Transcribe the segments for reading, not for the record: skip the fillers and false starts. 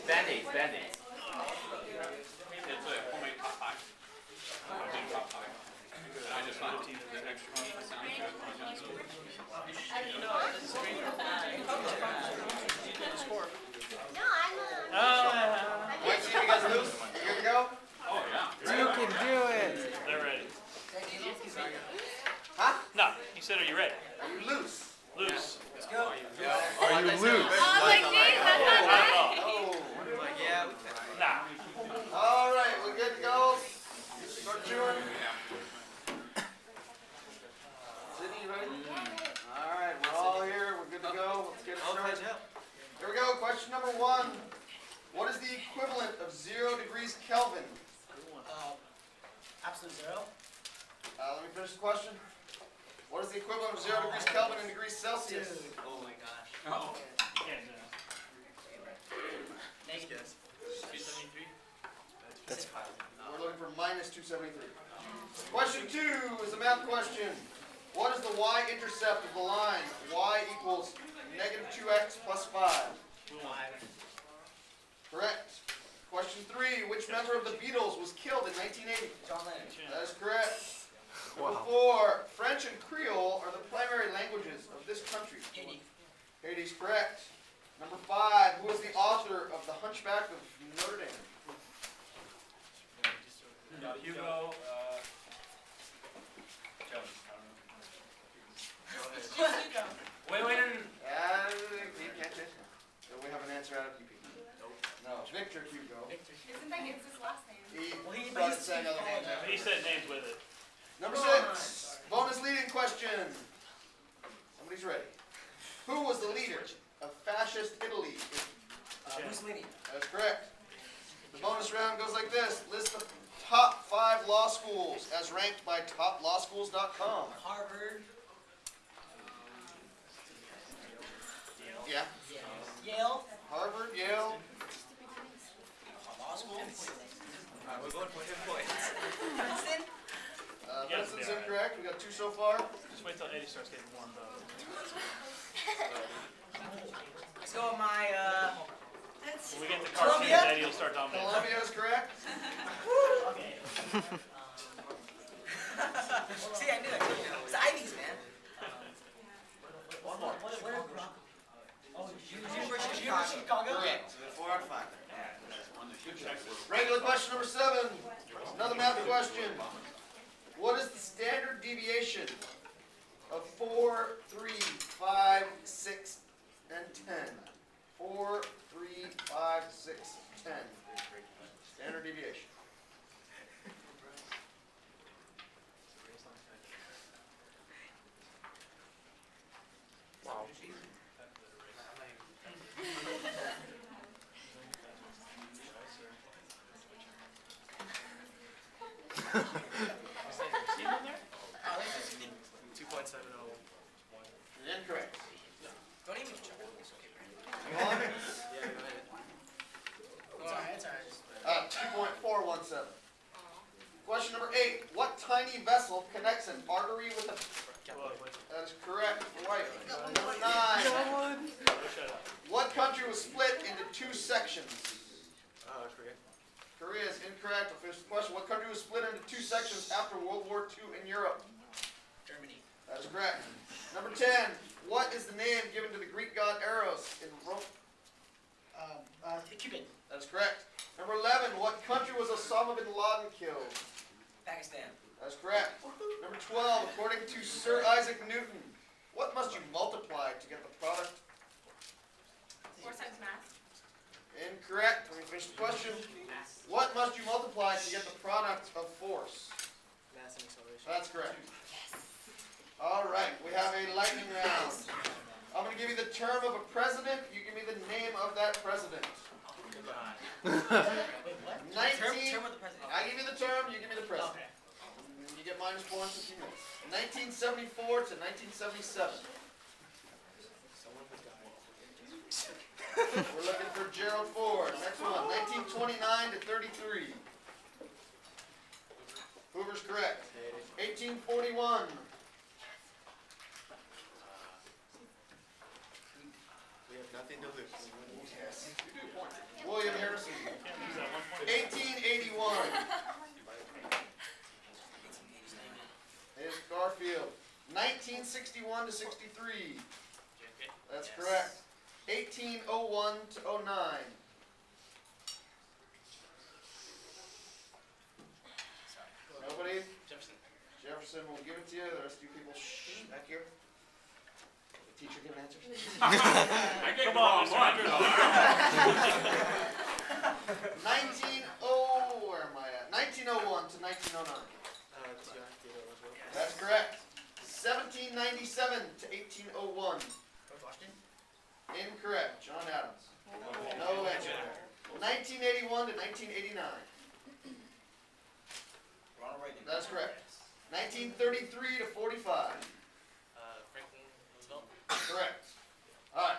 Band-Aids, Band-Aids. It's a homemade pot pie. Homemade pot pie. And I just thought the extra meat sounded good. Wait, see you guys lose. You good to go? Oh, yeah. You can do it. They're ready. Huh? No, he said, are you ready? Are you loose? Loose. Let's go. Are you loose? Oh. Yeah, we can. Nah. All right, we're good to go. Start chewing. Sydney, you ready? All right, we're all here. We're good to go. Let's get it started. Here we go. Question number 1. What is the equivalent of 0 degrees Kelvin? Absolute zero. Let me finish the question. What is the equivalent of 0 degrees Kelvin in degrees Celsius? Oh my gosh. Oh. Yeah, no. Negative. 273? That's We're looking for minus 273. Question 2 is a math question. What is the y-intercept of the line? Y equals negative 2x plus 5. Correct. Question 3. Which member of the Beatles was killed in 1980? John Lennon. That is correct. Number wow. 4. French and Creole are the primary languages of this country. Haiti. Haiti is correct. Number 5. Who is the author of The Hunchback of Notre Dame? Hugo, wait, You can't say so. Do we have an answer out of you people? No. Victor Hugo. Isn't that his last name? He Well, he- started saying other names. he said names with it. Number 6. Bonus leading question. Somebody's ready. Who was the leader of fascist Italy? Mussolini. That's correct. The bonus round goes like this. List the top 5 law schools as ranked by toplawschools.com. Harvard. Yeah. Yale. Harvard, Yale. Law school. We're going for 10 points. Princeton. Princeton's incorrect. We got 2 so far. Just wait till Eddie starts getting warmed up. Let's go with my, When we get to cartoons, Columbia? Eddie will start dominating. Columbia is correct. Okay. See, I knew it. It's the Ivies, man. One more. University of Chicago. Correct. 4 out of 5. Regular question number 7. Another math question. What is the standard deviation of 4, 3, 5, 6, and 10? 4, 3, 5, 6, 10. Standard deviation. Wow. Incorrect. Don't even check it. It's okay, Go on. It's alright. 2.417. Question number 8. What tiny vessel connects an artery with a... That is correct. Right. Number 9. Shut up. What country was split into 2 sections? Korea. Korea is incorrect. I'll finish the question. What country was split into 2 sections after World War II in Europe? Germany. That is correct. Number 10. What is the name given to the Greek god Eros in Rome? Cuban. That is correct. Number 11. What country was Osama bin Laden killed? Pakistan. That is correct. Number 12. According to Sir Isaac Newton, what must you multiply to get the product? 4 times math. Incorrect. Let me finish the question. What must you multiply to get the product of force? Mass and acceleration. That's correct. All right, we have a lightning round. I'm going to give you the term of a president. You give me the name of that president. Wait, what? 19. Term of the president. I give you the term. You give me the president. Okay. You get minus points if you miss. 1974 to 1977. We're looking for Gerald Ford. Next one, 1929 to 33. Hoover's correct. 1841. We have nothing to lose. Yes. William 1861 to 63. JFK. That's Yes. correct. 1801 to 09. Sorry. Nobody? Jefferson. Jefferson will give it to you. The rest of you people, shh, back here. The teacher giving answers. Come on, one. 1901 to 1909. That's correct. 1797 to 1801. George Washington. Incorrect. John Adams. No answer. 1981 to 1989. Ronald Reagan. That's correct. 1933 to 45. Franklin Roosevelt. Correct. Alright.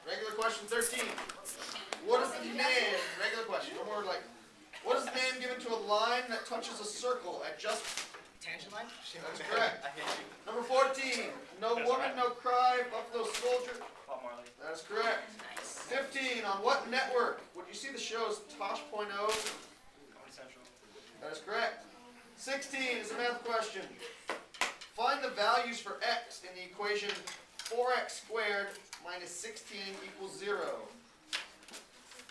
Regular question 13. What is the name? Regular question. No more like. What is the name given to a line that touches a circle at just. Tangent line. That's correct. I hate you. Number 14. No woman, no cry. Buffalo Soldier. Bob Marley. That's correct. Nice. 15. On what network would you see the shows Tosh.0? Comedy Central. That is correct. 16 is a math question. Find the values for x in the equation 4x squared minus 16 equals 0.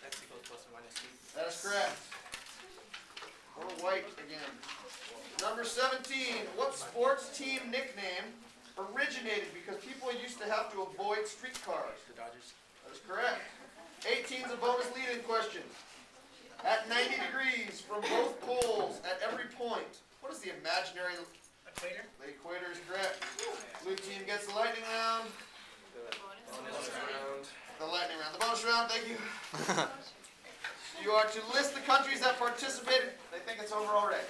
X equals plus or minus 2. That is correct. Or white again. Number 17. What sports team nickname originated because people used to have to avoid streetcars? The Dodgers. That is correct. 18 is a bonus lead-in question. At 90 degrees from both poles at every point, what is the imaginary... Equator. The equator is correct. Blue team gets the lightning round. Bonus round. The lightning round. The bonus round, thank you. You are to list the countries that participated. They think it's over already.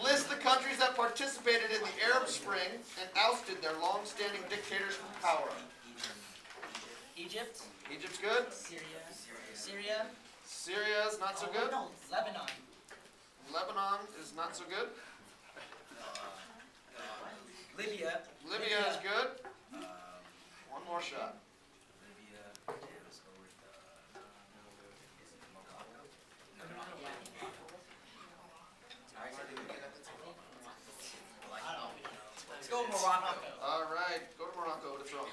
List the countries that participated in the Arab Spring and ousted their long-standing dictators from power. Egypt. Egypt's good. Syria. Syria. Syria's not so Oh, good. no, Lebanon. Lebanon is not so good. Libya. Libya is good. One more shot. Libya. Let's go with Let's go Morocco. All right, go to Morocco. What's wrong?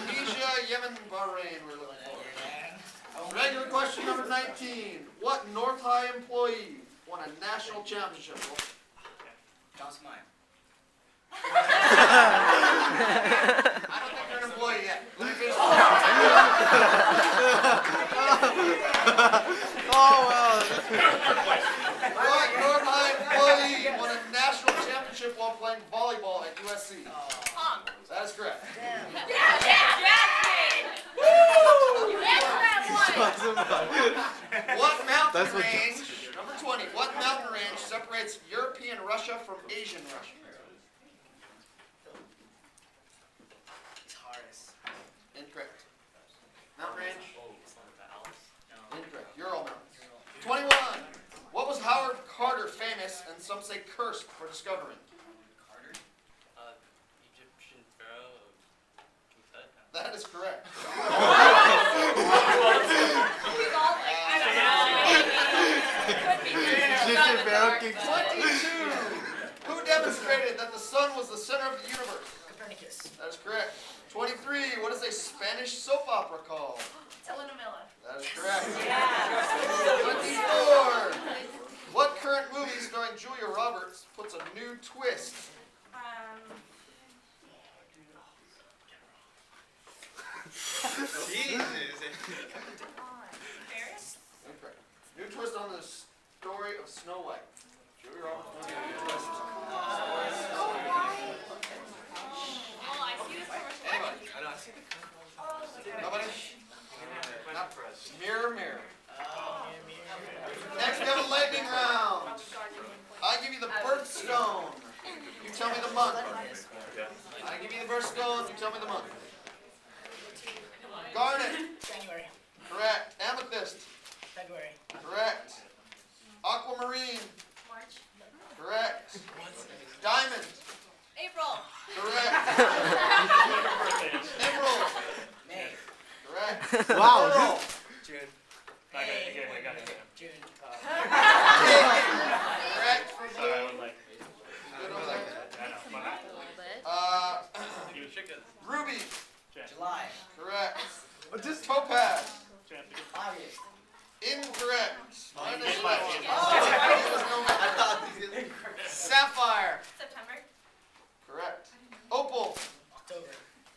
Tunisia, Yemen, Bahrain. We're looking for. Regular question number 19. What North High employee won a national championship? John Smythe. I don't think you're an employee yet. Let me finish. Oh, well. What North High employee won a national championship while playing volleyball at USC? Tom. That is correct. Damn. Yeah, Jasmine. Woo! You answered that one. What mountain That's what range, number 20, what mountain range separates European Russia from Asian Russia? Taurus. Incorrect. Mountain range? No. Incorrect. Ural Mountains. 21. What was Howard Carter famous and some say cursed for discovering? Carter. Egyptian pharaoh. King Tut. That is correct. We've all like, I don't know. Could be. Egyptian pharaoh King Tut. 22. Who demonstrated that the sun was the center of the universe? Copernicus. That is correct. 23. What is a Spanish soap opera called? Telenovela. That is correct. Yeah. 24. What current movie starring Julia Roberts puts a new twist? Paris? Incorrect. New twist on the story of Snow White. Julia Roberts puts a new twist. Oh, I see this commercial. Anybody? I know, I see the Nobody? Not press. Mirror, mirror. Next we have a lightning round. I give you the birthstone. You tell me the month. I give you the birthstone. You tell me the month. Garnet. January. Correct. Amethyst. February. Correct. Aquamarine. March. Correct. Diamond. April. Correct. Emerald. May. Correct. Wow. Pearl. June. I got it. June. Correct for Sorry, I blue. was like, Good over there. I know. July. Correct. Topaz. Champion. August. Incorrect. Minus my one. opinion. Sapphire. September. Correct. Opal. October.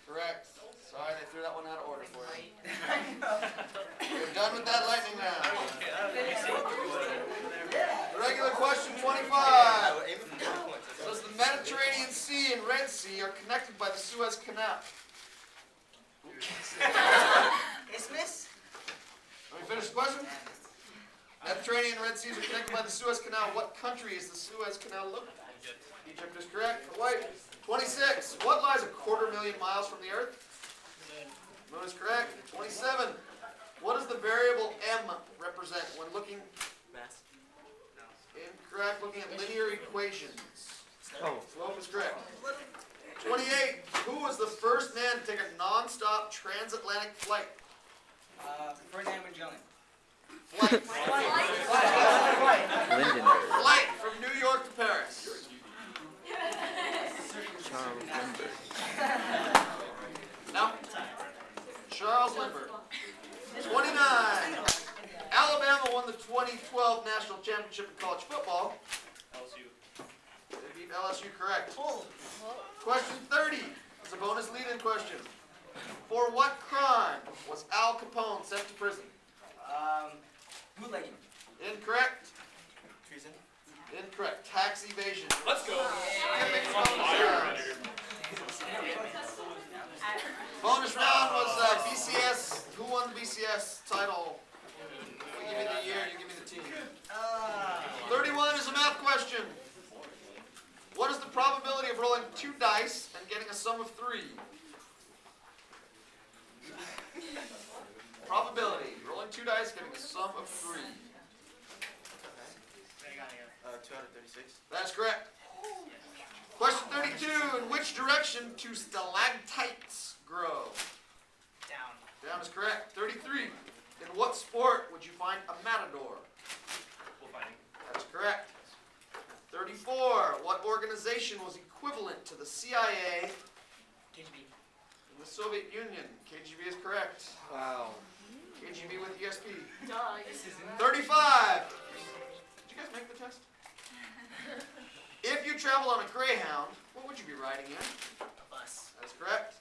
Correct. Sorry, they threw that one out of order for you. We're done with that lightning round. Regular question 25. Does the Mediterranean Sea and Red Sea are connected by the Suez Canal? Isthmus? Let me finish the question. Mediterranean and Red Seas are connected by the Suez Canal. What country is the Suez Canal located? Egypt is correct. For white. 26. What lies 250,000 miles from the Earth? Moon is correct. 27. What does the variable m represent when looking? Mass. Incorrect. Looking at linear equations. Oh. Slope is correct. 28. Who was the first man to take a non-stop transatlantic flight? Ferdinand Magellan. Flight. Lindenberg. Flight from New York to Paris. Charles Lindbergh. No. Charles Lindbergh. 29. Alabama won the 2012 national championship in college football. LSU. They beat LSU, correct. Question 30 is a bonus lead-in question. For what crime was Al Capone sent to prison? Bootlegging. Incorrect. Treason. Incorrect. Tax evasion. Let's go. Bonus round was BCS. Who won the BCS title? We give you the year, you give me the team. 31 is a math question. What is the probability of rolling 2 dice and getting a sum of 3? Probability. Rolling 2 dice, getting a sum of 3. 2 out of 36. That's correct. Question 32. In which direction do stalactites grow? Down. Down is correct. 33. In what sport would you find a matador? Bullfighting. That's correct. 34. What organization was equivalent to the CIA KGB. in the Soviet Union? KGB is correct. Wow. KGB with ESP. Duh. 35. Did you guys make the test? If you travel on a Greyhound, what would you be riding in? A bus. That's correct.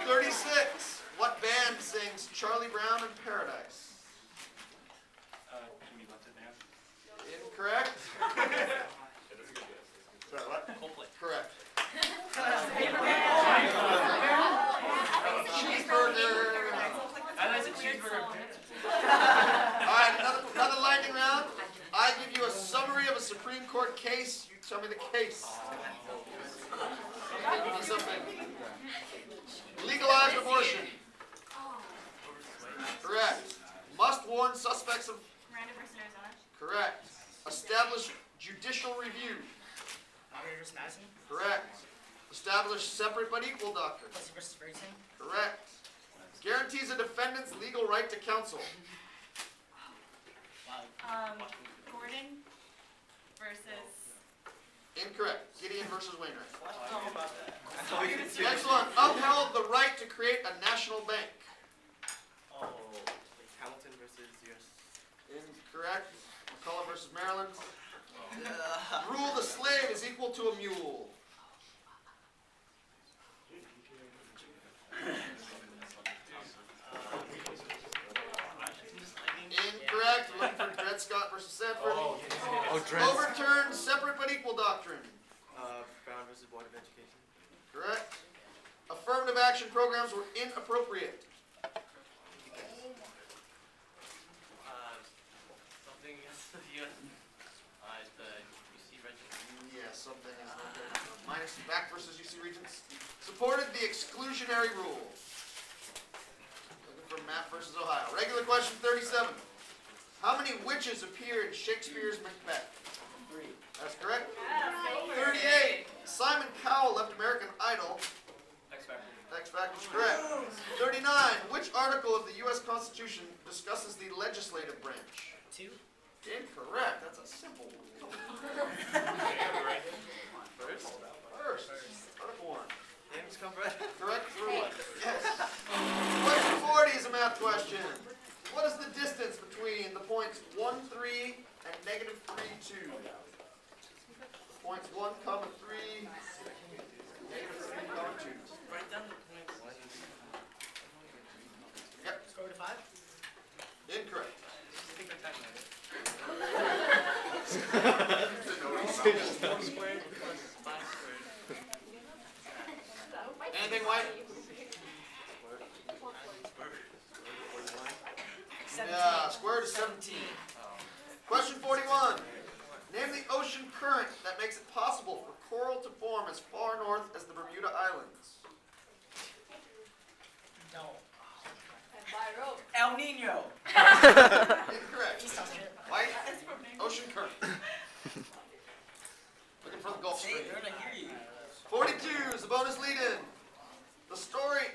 36. What band sings Charlie Brown in Paradise? Jimmy Buffett band. Incorrect. Sorry, what? Coldplay. Correct. Cheeseburger. That's a cheeseburger. Alright, another lightning round. I give you a summary of a Supreme Court case. You tell me the case. Give me something. Legalize abortion. Correct. Must warn suspects of. Miranda versus Arizona. Correct. Establish judicial review. Margaret versus Madison. Correct. Establish separate but equal doctrine. Plessy versus Ferguson. Correct. Guarantees a defendant's legal right to counsel. Gordon versus. Incorrect. Gideon versus Wainwright. Oh, Next one. Upheld the right to create a national bank. Hamilton versus US. Incorrect. McCullough versus Maryland. Rule the slave is equal to a mule. Incorrect. Looking for Dred Scott versus Sanford. Oh, Dred. Overturned separate but equal doctrine. Brown versus Board of Education. Correct. Affirmative action programs were inappropriate. Something against the US. Is the UC Regents. Yes, something is not good. Minus back versus UC Regents. Supported the exclusionary rule. Looking for Matt versus Ohio. Regular question 37. How many witches appear in Shakespeare's Macbeth? 3. That's correct. 38. Simon Cowell left American Idol. X Factor. X Factor is correct. 39. Which article of the U.S. Constitution discusses the legislative branch? 2. Incorrect. That's a simple one. First. Article 1. Correct for what? Yes. Question 40 is a math question. What is the distance between the points 1, 3 and negative 3, 2? Points 1, comma 3, negative 3, comma 2. Write down the points. Yep, Square root of 5? incorrect. Take your time, man. Anything, White? 17. Yeah, square root of 17. Question 41. Name the ocean current that makes it possible for coral to form as far north as the Bermuda Islands. No. El Nino. Incorrect. East Australia. White? Ocean current. Looking for the Gulf Stream. They're gonna hear you. 42 is the bonus lead-in. The story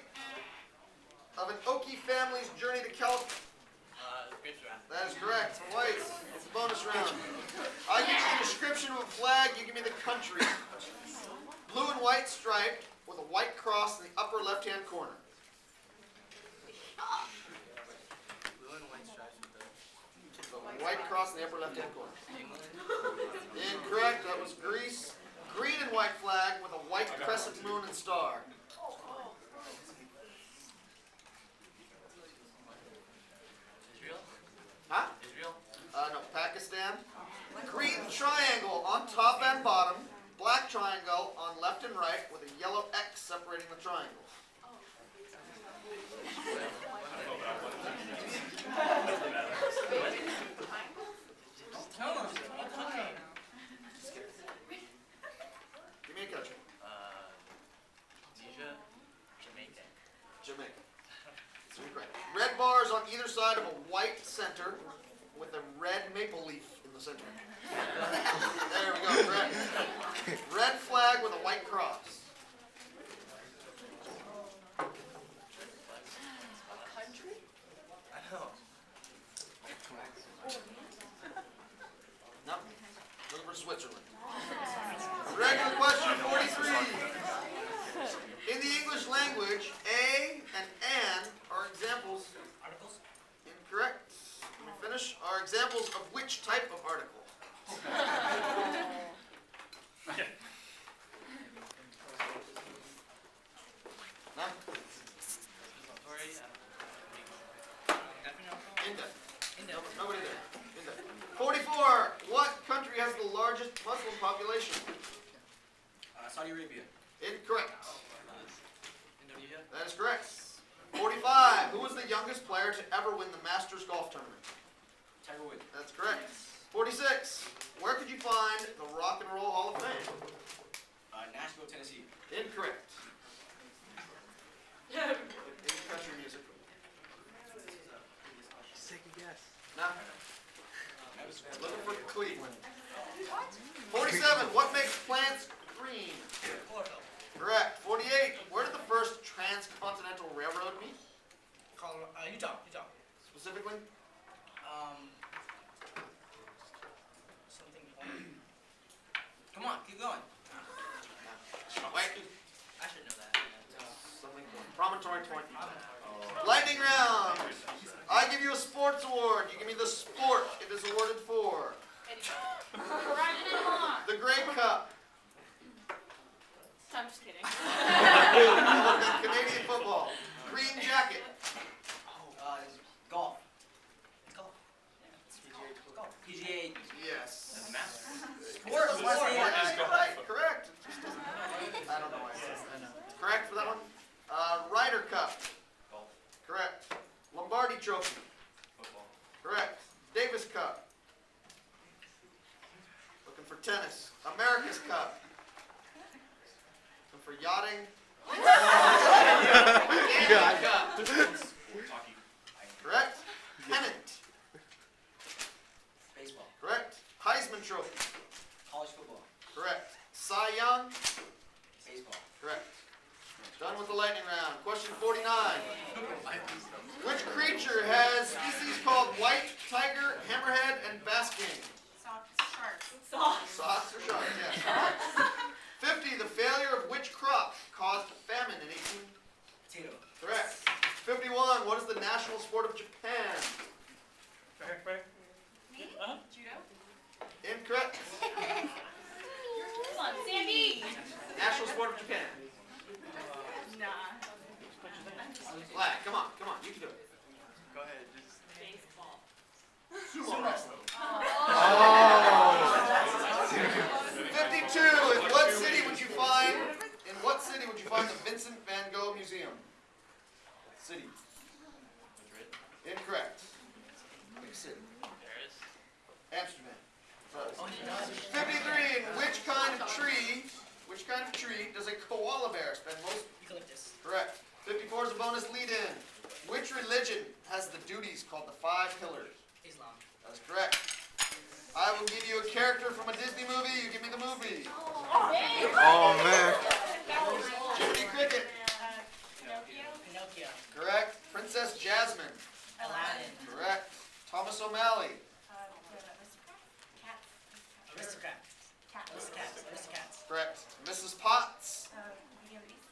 of an Okie family's journey to California. Grapes are out. That is correct. White. It's a bonus round. I give you the description of a flag. You give me the country. Blue and white striped with a white cross in the upper left-hand corner. Blue and white stripes with the The white cross in the upper left-hand corner. Incorrect. That was Greece. Green and white flag with a white crescent moon and star. Israel. Huh? Israel. No, Pakistan. Green triangle on top and bottom. Black triangle on left and right with a yellow X separating the triangle. Give me a country. Tunisia. Jamaica. Jamaica. That's incorrect. Red bars on either side of a white center with a red maple leaf in the center. There we go, correct. Red flag with a white cross. I know. No. Looking for Switzerland. Regular question 43. In the English language, a and an are examples. Articles? Incorrect. Let me finish. Are examples of which type of article? No? Sorry. Indefinite. Nobody there. Indefinite. 44. What country has the largest Muslim population? Saudi Arabia. Incorrect. Indonesia. That is correct. 45. Who was the youngest player to ever win the Masters Golf Tournament? Tiger Woods. That's correct. 46. Where could you find the Rock and Roll Hall of Fame? Nashville, Tennessee. Incorrect. In country music. Take a guess. No. Looking for Cleveland. 47. What makes plants green? Chlorophyll. Correct. 48. Where did the first transcontinental railroad meet? Utah. Specifically? Something. Come on, keep going. Wait. I should know that. Something. Promontory 20. Lightning round. I give you a sports award. You give me the sport it is awarded for. The Grey Cup. I'm just kidding. Canadian football. Green jacket. Golf. It's golf. Golf. PGA. Yes. Sports. Sport is right. Correct. It just doesn't. I don't know why it says that. Correct for that one. Ryder Cup. Golf. Correct. Lombardi Trophy. Football. Correct. Davis Cup. Looking for tennis. America's Cup. Looking for yachting. Canada Cup. Hockey. Correct. Pennant. Baseball. Correct. Heisman Trophy. College football. Correct. Cy Young. Baseball. Correct. Done with the lightning round. Question 49. Which creature has species called white, tiger, hammerhead, and basking? Socks. Socks or sharks, yes. 50. The failure of which crop caused and 18? Potato. Correct. 51. What is the national sport of Japan? Judo? Incorrect. Come on, Sandy. National sport of Japan. Nah. Flag. Come on. You can do it. Go ahead, just. Baseball. Sumo wrestling. Oh. 52. In what city would you find the Vincent van Gogh Museum? City. Madrid. Incorrect. Big city. Paris. Amsterdam. Oh, he does. 53. In which kind of tree does a koala bear spend most? Eucalyptus. Correct. 54 is a bonus lead-in. Which religion has the duties called the 5 pillars? Islam. That's correct. I will give you a character from a Disney movie. You give me the movie. Oh man. Jiminy Cricket. Pinocchio? Pinocchio. Correct. Princess Jasmine. Aladdin. Correct. Thomas O'Malley. Aristocrat. Aristocats. Aristocats. Correct. Mrs. Potts.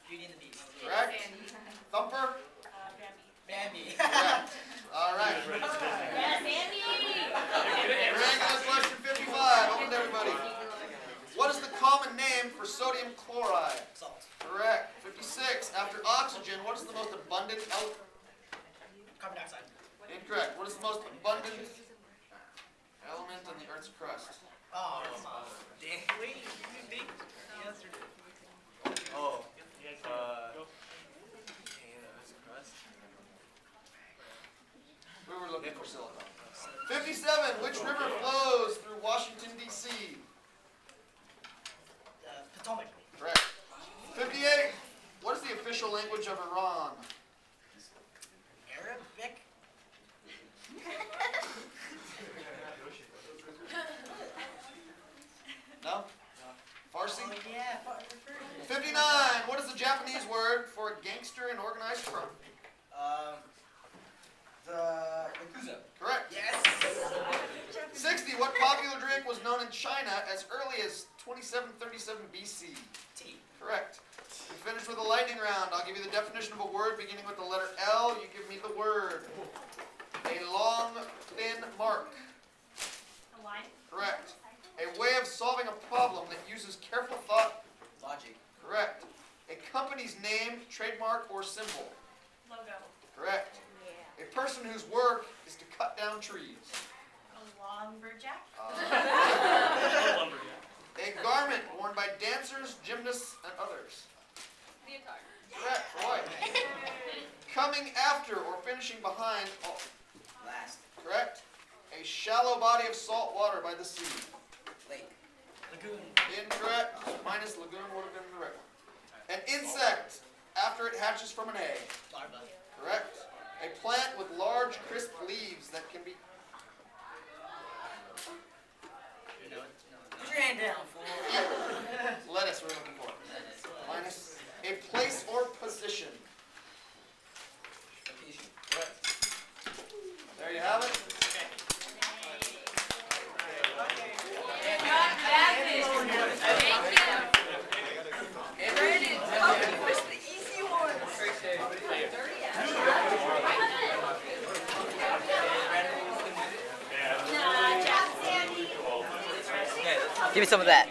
Beauty and the Beast. Correct. Thumper. Bambi. Correct. All right. Yes, Sandy. Triangular question 55. Open to everybody. What is the common name for sodium chloride? Salt. Correct. 56. After oxygen, what is the most abundant element? Carbon dioxide. Incorrect. What is the most abundant element on the Earth's crust? Oh, come on. Dang. Wait, you think he answered it. Oh. We were looking for silicon. 57. Which river flows through Washington, D.C.? Potomac. Correct. 58. What is the official language of Iran? Arabic. No? Farsi? Oh, yeah. 59. What is the Japanese word for a gangster in organized crime? The Yakuza. Correct. Yes. 60. What popular drink was known in China as early as 2737 BC? T. Correct. We finished with a lightning round. I'll give you the definition of a word beginning with the letter L. You give me the word. A long, thin mark. A line? Correct. A way of solving a problem that uses careful thought. Logic. Correct. A company's name, trademark, or symbol. Logo. Correct. Yeah. A person whose work is to cut down trees. A lumberjack? A garment worn by dancers, gymnasts, and others. Leotard. Correct. Right. Coming after or finishing behind. Oh, Last. correct. A shallow body of salt water by the sea. Lake. Lagoon. Incorrect. Minus lagoon would have been the right one. An insect after it hatches from an egg. Larva. Correct. A plant with large, crisp leaves that can be. No. Put your hand down, fool. Lettuce, we're looking for. Minus. A place or position. Location. Correct. There you have it. Give me some of that.